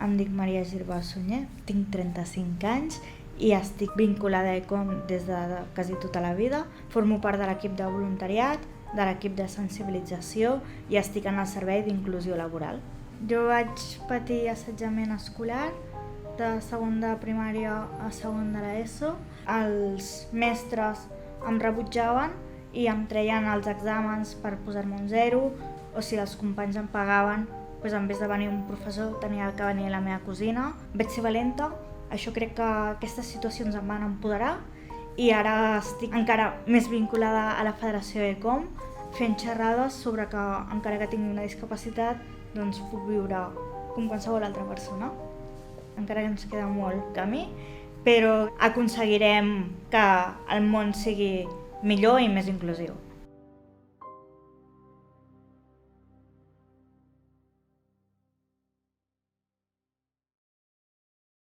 Em dic Maria Girbau Sunyer, tinc 35 anys i estic vinculada a ECOM des de quasi tota la vida. Formo part de l'equip de voluntariat, de l'equip de sensibilització i estic en el servei d'inclusió laboral. Jo vaig patir assetjament escolar de segon de primària a segon de l'ESO. Els mestres em rebutjaven i em treien els exàmens per posar-me un 0, o si els companys em pagaven, doncs en vez de venir un professor tenia que venir la meva cosina. Vaig ser valenta, això crec que aquestes situacions em van empoderar i ara estic encara més vinculada a la Federació ECOM fent xerrades sobre que encara que tingui una discapacitat doncs puc viure com qualsevol altra persona. Encara que ens queda molt camí, però aconseguirem que el món sigui millor i més inclusiu.